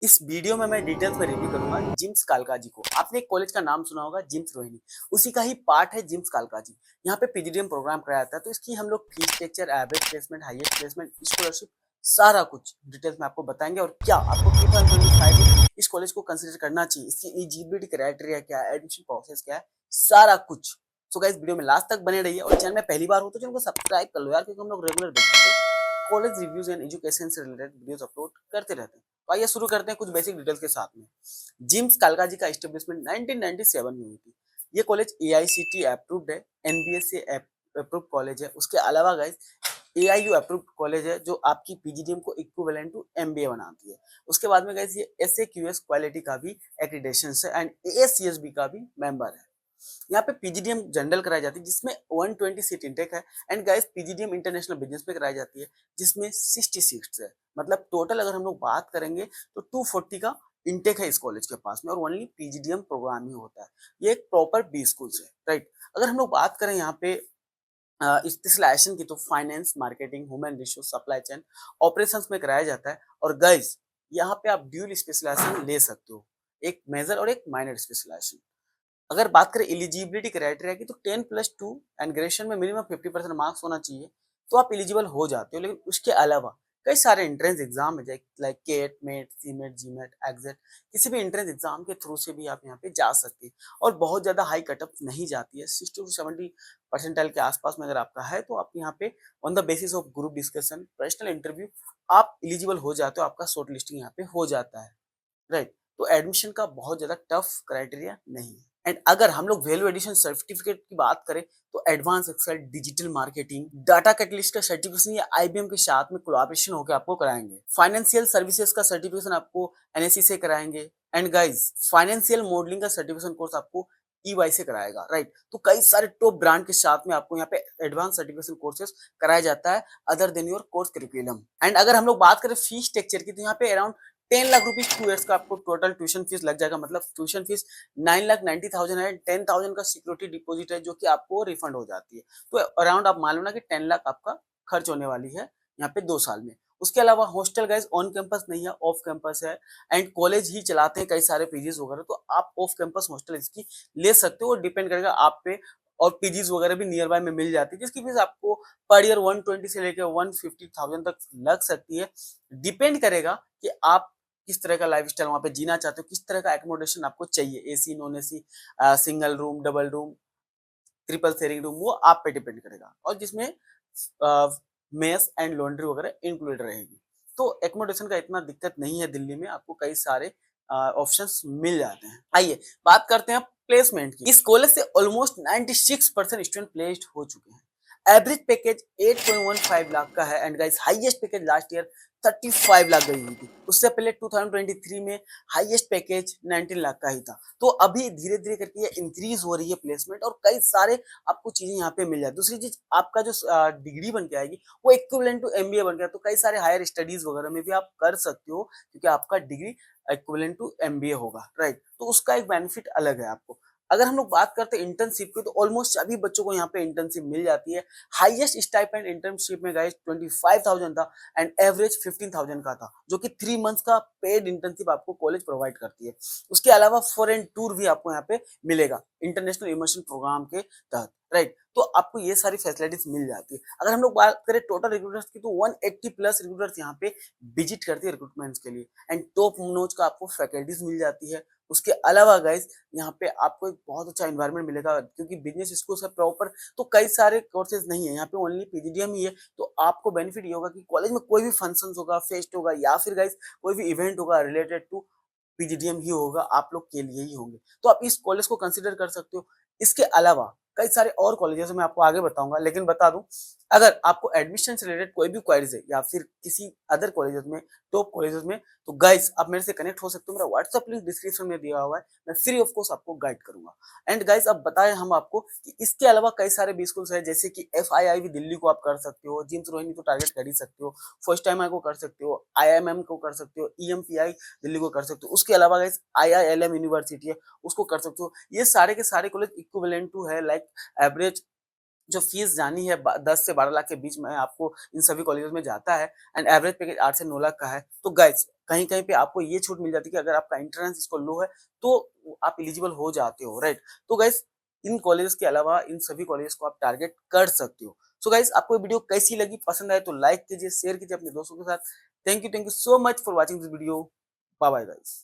इस वीडियो में मैं डिटेल्स में रिव्यू करूंगा जिम्स कालकाजी को। आपने एक कॉलेज का नाम सुना होगा, जिम्स रोहिणी। उसी का ही पार्ट है जिम्स कालकाजी। यहाँ पे पीजीडीएम प्रोग्राम कराया जाता है, तो इसकी हम लोग fees structure, average placement, highest placement, scholarship, सारा कुछ डिटेल्स में आपको बताएंगे। और क्या आपको 2025 में इस कॉलेज को कंसिडर करना चाहिए, इसकी एलिजिबिलिटी क्राइटेरिया क्या है, एडमिशन प्रोसेस क्या है, सारा कुछ। सो गाइस, वीडियो में लास्ट तक बने रहिए और चैनल में पहली बार हो तो चैनल को सब्सक्राइब कर लो यार, क्योंकि हम लोग रेगुलर बेसिस पे कॉलेज रिव्यूज एंड एजुकेशन से रिलेटेड वीडियोस अपलोड करते रहते हैं। तो आइए शुरू करते हैं कुछ बेसिक डिटेल्स के साथ में। जिम्स कालकाजी का एस्टेब्लिशमेंट 1997 में हुई थी। ये कॉलेज एआईसीटी अप्रूव्ड है, एनबीएस से अप्रूव्ड कॉलेज है। उसके अलावा गाइस एआईयू अप्रूव्ड कॉलेज है, जो आपकी पीजीडीएम को इक्विवेलेंट टू एमबीए बनाती है। उसके बाद में गाइस ये एसएक्यूएस क्वालिटी का भी एक्रीडेशन है एंड एएससीएसबी का भी मेंबर है। यहाँ पे पीजीडीएम जनरल कराई जाती है, जिसमें 120 सीट इंटेक है। And guys PGDM international business पे कराई जाती है, जिसमें 60 सीट्स है। मतलब टोटल अगर हम लोग बात करेंगे तो 240 का इंटेक है इस कॉलेज के पास में, और ओनली पीजीडीएम प्रोग्राम ही होता है। ये एक प्रॉपर बी स्कूल है, राइट। अगर हम लोग बात करें यहाँ पे स्पेशलाइजेशन की, तो finance, marketing, human resource, supply chain, operations में कराया जाता है। और गाइस यहाँ पे आप ड्यूल स्पेशलाइजेशन ले सकते हो, एक मेजर और एक माइनर स्पेशलाइजेशन। अगर बात करें एलिजिबिलिटी क्राइटेरिया की, तो 10+2 एंड ग्रेजुएशन में मिनिमम 50% मार्क्स होना चाहिए, तो आप एलिजिबल हो जाते हो। लेकिन उसके अलावा कई सारे एंट्रेंस एग्जाम है, like CAT, MAT, CMAT, GMAT, XAT, किसी भी एंट्रेंस एग्जाम के थ्रू से भी आप यहाँ पे जा सकते हैं। और बहुत ज्यादा हाई कटअप नहीं जाती है, 60 to 70 परसेंटाइल के आसपास में अगर आपका है, तो आप यहाँ पे on the basis of group discussion, personal interview, आप एलिजिबल हो जाते हो, आपका शॉर्ट लिस्टिंग यहाँ पे हो जाता है, राइट। तो एडमिशन का बहुत ज्यादा टफ क्राइटेरिया नहीं है। एंड अगर हम लोग वैल्यू एडिशन सर्टिफिकेट की बात करें, तो advance Excel, digital marketing, data catalyst का सर्टिफिकेशन या आईबीएम के साथ में कोलैबोरेशन होकर आपको कराएंगे। फाइनेंशियल सर्विसेज का सर्टिफिकेशन आपको एनएससी से कराएंगे। एंड गाइस फाइनेंशियल मॉडलिंग का सर्टिफिकेशन कोर्स आपको ईवाई से कराएगा, राइट। तो कई सारे टॉप ब्रांड के साथ में आपको यहाँ पे एडवांस सर्टिफिकेशन कोर्सेज कराया जाता है, other than your course curriculum. And अगर हम लोग बात करें फीस स्ट्रक्चर की, तो यहाँ पे अराउंड 10 लाख रुपीज 2 ईयर्स का आपको टोटल ट्यूशन फीस लग जाएगा। मतलब ट्यूशन फीस 9,90,000 है, 10,000 का सिक्योरिटी डिपॉजिट है, जो कि आपको रिफंड हो जाती है। तो अराउंड आप मान लो ना कि 10 लाख आपका खर्च होने वाली है यहाँ पे 2 साल में। उसके अलावा हॉस्टल गाइस ऑन कैंपस नहीं है, ऑफ कैंपस है। एंड कॉलेज ही चलाते हैं कई सारे पीजीज वगैरह, तो आप ऑफ कैंपस हॉस्टल इसकी ले सकते हो, डिपेंड करेगा आप पे। और पीजीज वगैरह भी नियर बाय में मिल जाती है, जिसकी फीस आपको पर ईयर 120 से लेकर 150,000 तक लग सकती है। डिपेंड करेगा कि आप किस तरह का लाइफस्टाइल वहाँ पे जीना चाहते हो, किस तरह का एकोमोडेशन आपको चाहिए, AC, non AC, single room, double room, triple sharing room, वो आप पे डिपेंड करेगा। और जिसमें मेस एंड लॉन्ड्री वगैरह इंक्लूडेड रहेगी। तो एकोमोडेशन का इतना दिक्कत नहीं है दिल्ली में, आपको कई सारे ऑप्शंस मिल जाते हैं। आइए बात करते हैं प्लेसमेंट की। इस कॉलेज से ऑलमोस्ट 96% स्टूडेंट प्लेस्ड हो चुके हैं। एवरेज पैकेज 8.15 लाख का है। And guys highest package last year 35 lakh गई हुई थी। उससे पहले 2023 में हाईएस्ट पैकेज 19 लाख का ही था। तो अभी धीरे धीरे करके ये इंक्रीज हो रही है प्लेसमेंट, और कई सारे आपको चीजें यहाँ पे मिल जाती है। दूसरी चीज, आपका जो डिग्री बन के आएगी वो इक्विवेलेंट टू एमबीए बन गया, तो कई सारे हायर स्टडीज वगैरह में भी आप कर सकते हो, क्योंकि आपका डिग्री इक्विवेलेंट टू एमबीए होगा, राइट। तो उसका एक बेनिफिट अलग है आपको। अगर हम लोग बात करते हैं इंटर्नशिप की, तो ऑलमोस्ट सभी बच्चों को यहाँ पे इंटर्नशिप मिल जाती है। हाईएस्ट स्टाइपेंड इंटर्नशिप में गाइस 25,000 था, एंड एवरेज 15,000 का था, जो कि 3 मंथ्स का पेड इंटर्नशिप आपको कॉलेज प्रोवाइड करती है। उसके अलावा फॉरेन टूर भी आपको यहाँ पे मिलेगा इंटरनेशनल इमर्शन प्रोग्राम के तहत, राइट। तो आपको ये सारी फैसिलिटीज मिल जाती है। अगर हम लोग बात करें टोटल रिक्रूटर्स की, तो 180 प्लस रिक्रूटर्स यहाँ पे विजिट करते हैं रिक्रूटमेंट्स के लिए। एंड टॉप नोच का आपको फैकल्टीज मिल जाती है। उसके अलावा गाइस यहाँ पे आपको एक बहुत अच्छा एनवायरनमेंट मिलेगा, क्योंकि बिजनेस स्कूल है प्रॉपर, तो कई सारे कोर्सेज नहीं है यहाँ पे, ओनली पीजीडीएम ही है। तो आपको बेनिफिट ये होगा कि कॉलेज में कोई भी फंक्शन होगा, फेस्ट होगा, या फिर गाइस कोई भी इवेंट होगा रिलेटेड टू पीजीडीएम ही होगा, आप लोग के लिए ही होंगे। तो आप इस कॉलेज को कंसिडर कर सकते हो। इसके अलावा कई सारे और कॉलेजेस मैं आपको आगे बताऊंगा, लेकिन बता दूं, अगर आपको एडमिशन से रिलेटेड कोई भी क्वारीज है, या फिर किसी अदर कॉलेजेस में, टॉप कॉलेजेस में, तो गाइस आप मेरे से कनेक्ट हो सकते हो। मेरा व्हाट्सएप लिंक डिस्क्रिप्शन में दिया हुआ है, मैं फ्री ऑफ कोर्स आपको गाइड करूंगा। एंड गाइस अब बताएं हम आपको कि इसके अलावा कई सारे बी स्कूल्स है, जैसे कि एफआईआई भी दिल्ली को आप कर सकते हो, जिम्स रोहिणी को टारगेट कर ही सकते हो, फर्स्ट टाइम आई को कर सकते हो, आईएमएम को कर सकते हो, ईएमपीआई दिल्ली को कर सकते हो। उसके अलावा गाइस आईआईएलएम यूनिवर्सिटी है, उसको कर सकते हो। ये सारे के सारे कॉलेज इक्विवेलेंट टू है, लाइक एवरेज जो फीस जानी है 10 से 12 लाख के बीच में आपको इन सभी कॉलेजेस में जाता है एंड एवरेज पैकेज 8 से 9 लाख का है। तो गाइस कहीं-कहीं पे आपको ये छूट मिल जाती है कि अगर आपका एंट्रेंस स्कोर लो है तो आप एलिजिबल हो जाते हो, राइट? तो गाइस इन कॉलेजेस के अलावा इन सभी कॉलेजेस को आप टारगेट कर सकते हो। सो गाइस आपको ये वीडियो कैसी लगी? पसंद आए तो लाइक कीजिए, शेयर कीजिए अपने दोस्तों के साथ। Thank you so much for watching this video. Bye bye guys.